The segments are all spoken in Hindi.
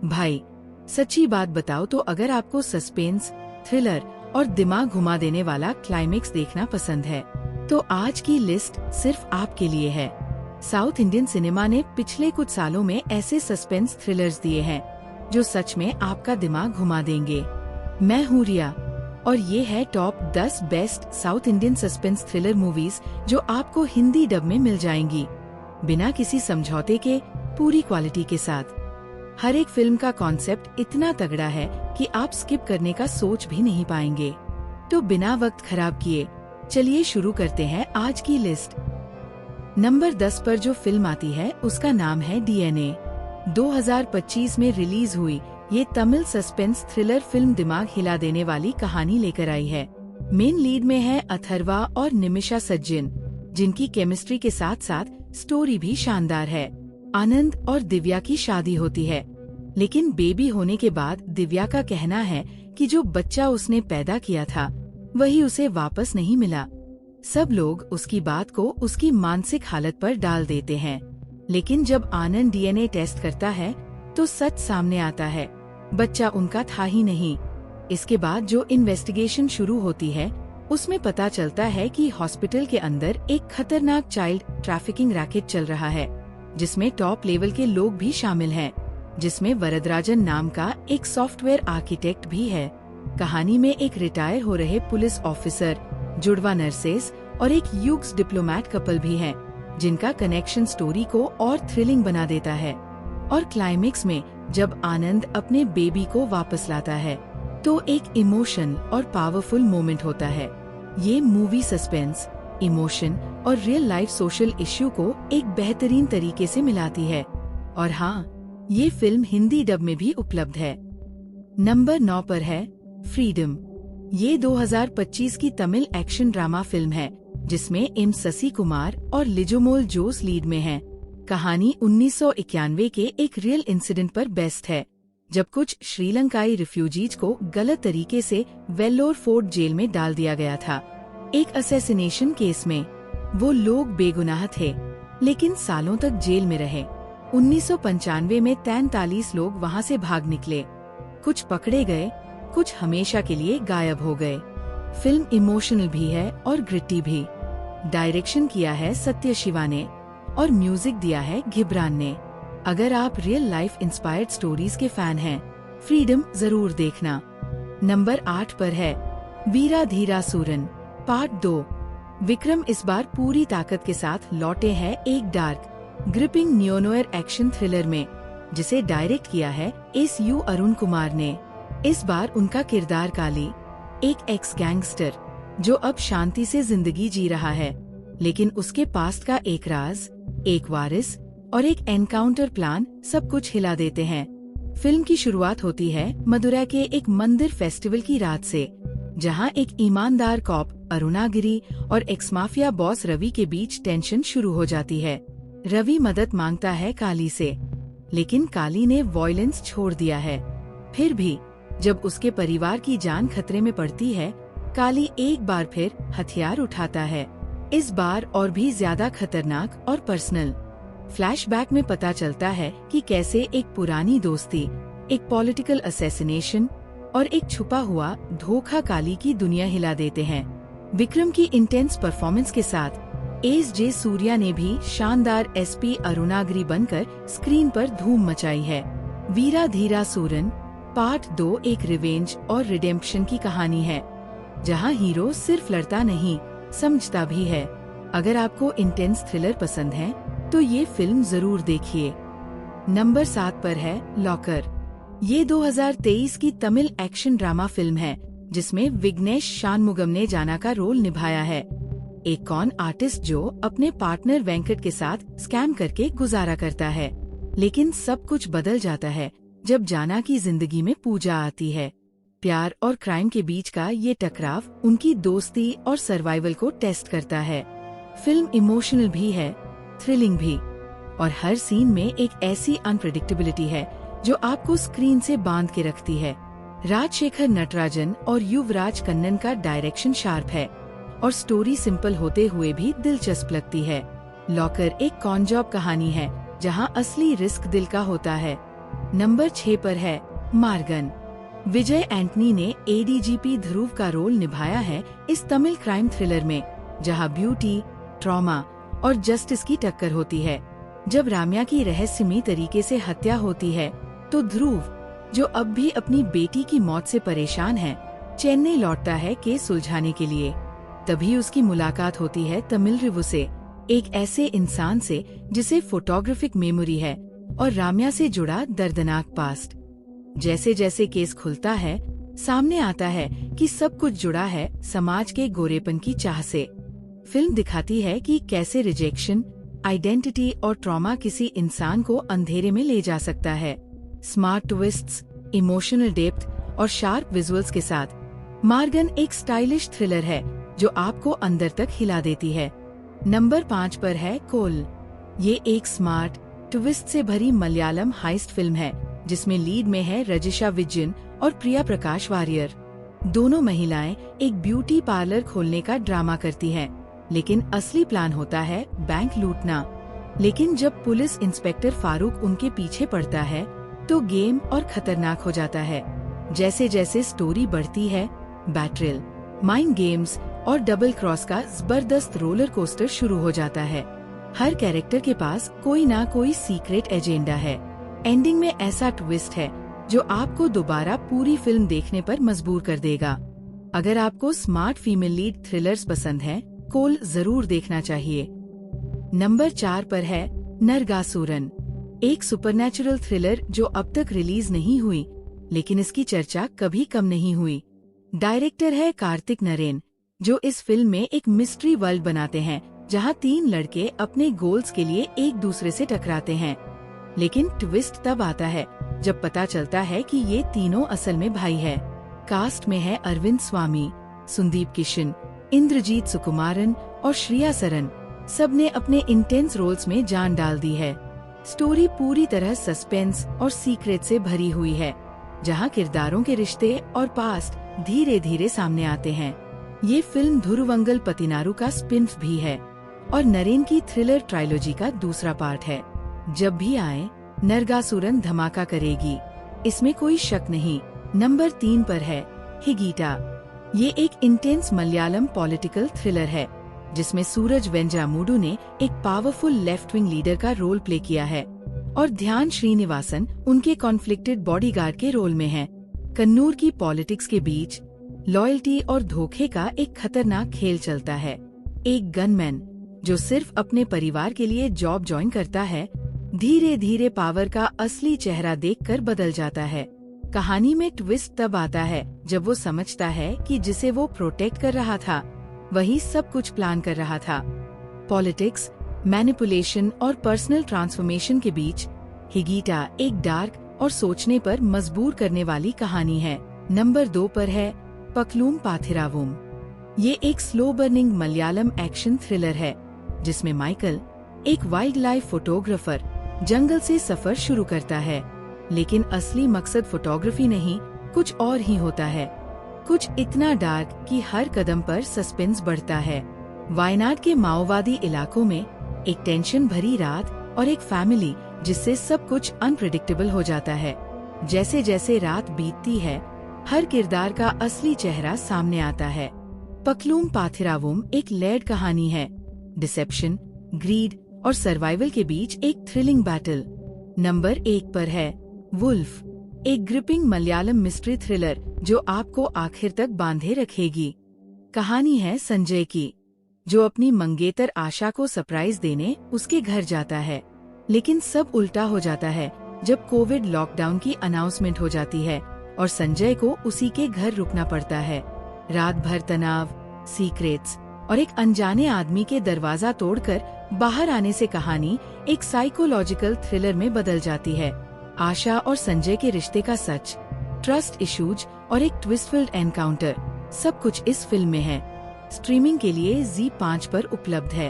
भाई सच्ची बात बताओ तो अगर आपको सस्पेंस, थ्रिलर और दिमाग घुमा देने वाला क्लाइमेक्स देखना पसंद है तो आज की लिस्ट सिर्फ आपके लिए है। साउथ इंडियन सिनेमा ने पिछले कुछ सालों में ऐसे सस्पेंस थ्रिलर्स दिए हैं जो सच में आपका दिमाग घुमा देंगे। मैं हूँ रिया और ये है top 10 best south Indian suspense thriller movies जो आपको हिंदी डब में मिल जाएंगी, बिना किसी समझौते के, पूरी क्वालिटी के साथ। हर एक फिल्म का कॉन्सेप्ट इतना तगड़ा है कि आप स्किप करने का सोच भी नहीं पाएंगे। तो बिना वक्त खराब किए चलिए शुरू करते हैं आज की लिस्ट। नंबर 10 पर जो फिल्म आती है उसका नाम है DNA। 2025 में रिलीज हुई ये तमिल सस्पेंस थ्रिलर फिल्म दिमाग हिला देने वाली कहानी लेकर आई है। मेन लीड में है अथर्वा और निमिषा सज्जन, जिनकी केमिस्ट्री के साथ साथ स्टोरी भी शानदार है। आनंद और दिव्या की शादी होती है, लेकिन बेबी होने के बाद दिव्या का कहना है कि जो बच्चा उसने पैदा किया था वही उसे वापस नहीं मिला। सब लोग उसकी बात को उसकी मानसिक हालत पर डाल देते हैं, लेकिन जब आनंद DNA टेस्ट करता है तो सच सामने आता है, बच्चा उनका था ही नहीं। इसके बाद जो इन्वेस्टिगेशन शुरू होती है उसमें पता चलता है कि हॉस्पिटल के अंदर एक खतरनाक चाइल्ड ट्रैफिकिंग रैकेट चल रहा है, जिसमें टॉप लेवल के लोग भी शामिल हैं, जिसमें वरदराजन नाम का एक सॉफ्टवेयर आर्किटेक्ट भी है। कहानी में एक रिटायर हो रहे पुलिस ऑफिसर, जुड़वा नर्सेस और एक यूक्स डिप्लोमेट कपल भी हैं, जिनका कनेक्शन स्टोरी को और थ्रिलिंग बना देता है। और क्लाइमेक्स में जब आनंद अपने बेबी को वापस लाता है तो एक इमोशन और पावरफुल मोमेंट होता है। ये मूवी सस्पेंस, इमोशन और रियल लाइफ सोशल इश्यू को एक बेहतरीन तरीके से मिलाती है। और हाँ, ये फिल्म हिंदी डब में भी उपलब्ध है। नंबर 9 पर है फ्रीडम। ये 2025 की तमिल एक्शन ड्रामा फिल्म है, जिसमें एम शशि कुमार और लिजोमोल जोस लीड में हैं। कहानी 1991 के एक रियल इंसिडेंट पर बेस्ड है, जब कुछ श्रीलंकाई रिफ्यूजीज को गलत तरीके से वेल्लोर फोर्ट जेल में डाल दिया गया था। एक असैसिनेशन केस में वो लोग बेगुनाह थे, लेकिन सालों तक जेल में रहे। 1995 में 43 लोग वहां से भाग निकले। कुछ पकड़े गए, कुछ हमेशा के लिए गायब हो गए। फिल्म इमोशनल भी है और ग्रिटी भी। डायरेक्शन किया है सत्य शिवा ने और म्यूजिक दिया है घिब्रान ने। अगर आप रियल लाइफ इंस्पायर्ड स्टोरीज के फैन हैं, फ्रीडम जरूर देखना। नंबर 8 पर है वीराधीरासुरन पार्ट 2। विक्रम इस बार पूरी ताकत के साथ लौटे हैं एक डार्क, ग्रिपिंग नियोनोयर एक्शन थ्रिलर में, जिसे डायरेक्ट किया है SU अरुण कुमार ने। इस बार उनका किरदार काली, एक एक्स गैंगस्टर जो अब शांति से जिंदगी जी रहा है, लेकिन उसके पास्ट का एक राज, एक वारिस और एक एनकाउंटर प्लान सब कुछ हिला देते हैं। फिल्म की शुरुआत होती है मदुरै के एक मंदिर फेस्टिवल की रात से, जहां एक ईमानदार कॉप अरुणागिरी और एक्स माफिया बॉस रवि के बीच टेंशन शुरू हो जाती है। रवि मदद मांगता है काली से, लेकिन काली ने वॉयलेंस छोड़ दिया है। फिर भी जब उसके परिवार की जान खतरे में पड़ती है, काली एक बार फिर हथियार उठाता है, इस बार और भी ज्यादा खतरनाक और पर्सनल। फ्लैशबैक में पता चलता है कि कैसे एक पुरानी दोस्ती, एक पॉलिटिकल असैसिनेशन और एक छुपा हुआ धोखा काली की दुनिया हिला देते हैं। विक्रम की इंटेंस परफॉर्मेंस के साथ SJ सूर्या ने भी शानदार SP अरुणागिरी बनकर स्क्रीन पर धूम मचाई है। वीराधीरासुरन पार्ट 2 एक रिवेंज और रिडेम्पशन की कहानी है, जहां हीरो सिर्फ लड़ता नहीं, समझता भी है। अगर आपको इंटेंस थ्रिलर पसंद है तो ये फिल्म जरूर देखिए। नंबर 7 पर है लॉकर। ये 2023 की तमिल एक्शन ड्रामा फिल्म है, जिसमें विघ्नेश शानमुगम ने जाना का रोल निभाया है। एक कॉन आर्टिस्ट जो अपने पार्टनर वेंकट के साथ स्कैम करके गुजारा करता है, लेकिन सब कुछ बदल जाता है जब जाना की जिंदगी में पूजा आती है। प्यार और क्राइम के बीच का ये टकराव उनकी दोस्ती और सर्वाइवल को टेस्ट करता है। फिल्म इमोशनल भी है, थ्रिलिंग भी, और हर सीन में एक ऐसी अनप्रेडिक्टेबिलिटी है जो आपको स्क्रीन से बांध के रखती है। राजशेखर नटराजन और युवराज कन्नन का डायरेक्शन शार्प है और स्टोरी सिंपल होते हुए भी दिलचस्प लगती है। लॉकर एक कॉन जॉब कहानी है जहां असली रिस्क दिल का होता है। नंबर 6 पर है मार्गन। विजय एंटनी ने एडीजीपी ध्रुव का रोल निभाया है इस तमिल क्राइम थ्रिलर में, जहां ब्यूटी, ट्रॉमा और जस्टिस की टक्कर होती है। जब राम्या की रहस्यमयी तरीके से हत्या होती है तो ध्रुव, जो अब भी अपनी बेटी की मौत से परेशान है, चेन्नई लौटता है केस सुलझाने के लिए। तभी उसकी मुलाकात होती है तमिल रिवु से, एक ऐसे इंसान से जिसे फोटोग्राफिक मेमोरी है और राम्या से जुड़ा दर्दनाक पास्ट। जैसे जैसे केस खुलता है, सामने आता है कि सब कुछ जुड़ा है समाज के गोरेपन की चाह से। फिल्म दिखाती है कि कैसे रिजेक्शन, आइडेंटिटी और ट्रॉमा किसी इंसान को अंधेरे में ले जा सकता है। स्मार्ट ट्विस्ट्स, इमोशनल डेप्थ और शार्प विजुअल्स के साथ मार्गन एक स्टाइलिश थ्रिलर है जो आपको अंदर तक हिला देती है। नंबर 5 पर है कोल। ये एक स्मार्ट ट्विस्ट से भरी मलयालम हाइस्ट फिल्म है जिसमें लीड में है रजिशा विजयन और प्रिया प्रकाश वारियर। दोनों महिलाएं एक ब्यूटी पार्लर खोलने का ड्रामा करती हैं, लेकिन असली प्लान होता है बैंक लूटना। लेकिन जब पुलिस इंस्पेक्टर फारूक उनके पीछे पड़ता है तो गेम और खतरनाक हो जाता है। जैसे जैसे स्टोरी बढ़ती है, बैटल, माइंड गेम्स और डबल क्रॉस का जबरदस्त रोलर कोस्टर शुरू हो जाता है। हर कैरेक्टर के पास कोई ना कोई सीक्रेट एजेंडा है। एंडिंग में ऐसा ट्विस्ट है जो आपको दोबारा पूरी फिल्म देखने पर मजबूर कर देगा। अगर आपको स्मार्ट फीमेल लीड थ्रिलर्स पसंद हैं, कोल जरूर देखना चाहिए। नंबर 4 पर है नरगासुरन, एक सुपरनैचुरल थ्रिलर जो अब तक रिलीज नहीं हुई, लेकिन इसकी चर्चा कभी कम नहीं हुई। डायरेक्टर है कार्तिक नरेन, जो इस फिल्म में एक मिस्ट्री वर्ल्ड बनाते हैं जहां 3 लड़के अपने गोल्स के लिए एक दूसरे से टकराते हैं। लेकिन ट्विस्ट तब आता है जब पता चलता है कि ये तीनों असल में भाई है। कास्ट में है अरविंद स्वामी, सुदीप किशन, इंद्रजीत सुकुमारन और श्रिया सरन। सबने अपने इंटेंस रोल्स में जान डाल दी है। स्टोरी पूरी तरह सस्पेंस और सीक्रेट से भरी हुई है, जहां किरदारों के रिश्ते और पास्ट धीरे धीरे सामने आते हैं। ये फिल्म धुरुवंगल पतिनारु का स्पिन-ऑफ भी है और नरेन की थ्रिलर ट्रायलॉजी का दूसरा पार्ट है। जब भी आए, नरगासुरन धमाका करेगी, इसमें कोई शक नहीं। नंबर 3 पर है हिगीटा। ये एक इंटेंस मलयालम पॉलिटिकल थ्रिलर है जिसमें सूरज वेंजामुडू ने एक पावरफुल लेफ्ट विंग लीडर का रोल प्ले किया है और ध्यान श्रीनिवासन उनके कॉन्फ्लिक्टेड बॉडीगार्ड के रोल में हैं। कन्नूर की पॉलिटिक्स के बीच लॉयल्टी और धोखे का एक खतरनाक खेल चलता है। एक गनमैन जो सिर्फ अपने परिवार के लिए जॉब ज्वाइन करता है, धीरे धीरे पावर का असली चेहरा देखकर बदल जाता है। कहानी में ट्विस्ट तब आता है जब वो समझता है कि जिसे वो प्रोटेक्ट कर रहा था वही सब कुछ प्लान कर रहा था। पॉलिटिक्स, मैनिपुलेशन और पर्सनल ट्रांसफॉर्मेशन के बीच हिगीटा एक डार्क और सोचने पर मजबूर करने वाली कहानी है। नंबर 2 पर है पकलूम पाथिरावुम। ये एक slow burning Malayalam action thriller है जिसमें माइकल, एक वाइल्ड लाइफ फोटोग्राफर, जंगल से सफर शुरू करता है, लेकिन असली मकसद फोटोग्राफी नहीं, कुछ और ही होता है। कुछ इतना डार्क कि हर कदम पर सस्पेंस बढ़ता है। वायनाड के माओवादी इलाकों में एक टेंशन भरी रात और एक फैमिली जिससे सब कुछ अनप्रेडिक्टेबल हो जाता है। जैसे जैसे रात बीतती है, हर किरदार का असली चेहरा सामने आता है। पकलूम पाथिरावुम एक लेयर्ड कहानी है, डिसेप्शन, ग्रीड और सर्वाइवल के बीच एक थ्रिलिंग बैटल। नंबर 1 पर है वुल्फ, एक ग्रिपिंग मलयालम मिस्ट्री थ्रिलर जो आपको आखिर तक बांधे रखेगी। कहानी है संजय की, जो अपनी मंगेतर आशा को सरप्राइज देने उसके घर जाता है, लेकिन सब उल्टा हो जाता है जब कोविड लॉकडाउन की अनाउंसमेंट हो जाती है और संजय को उसी के घर रुकना पड़ता है। रात भर तनाव, सीक्रेट्स और एक अनजाने आदमी के दरवाजा तोड़कर बाहर आने से कहानी एक साइकोलॉजिकल थ्रिलर में बदल जाती है। आशा और संजय के रिश्ते का सच, ट्रस्ट इश्यूज और एक ट्विस्टफुल एनकाउंटर, सब कुछ इस फिल्म में है। स्ट्रीमिंग के लिए ZEE5 पर उपलब्ध है।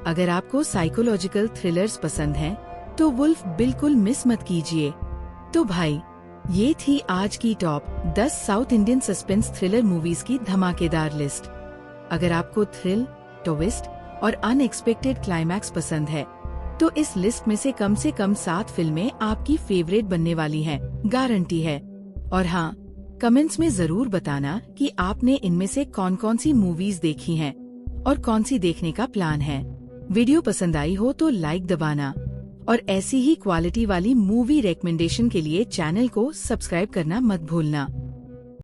अगर आपको साइकोलॉजिकल थ्रिलर्स पसंद हैं, तो वुल्फ बिल्कुल मिस मत कीजिए। तो भाई, ये थी आज की top 10 south Indian suspense thriller movies की धमाकेदार लिस्ट। अगर आपको थ्रिल, ट्विस्ट और अनएक्सपेक्टेड क्लाइमैक्स पसंद है, तो इस लिस्ट में से कम 7 फिल्में आपकी फेवरेट बनने वाली हैं, गारंटी है। और हाँ, कमेंट्स में जरूर बताना कि आपने इनमें से कौन कौन सी मूवीज देखी हैं और कौन सी देखने का प्लान है। वीडियो पसंद आई हो तो लाइक दबाना और ऐसी ही क्वालिटी वाली मूवी रिकमेंडेशन के लिए चैनल को सब्सक्राइब करना मत भूलना।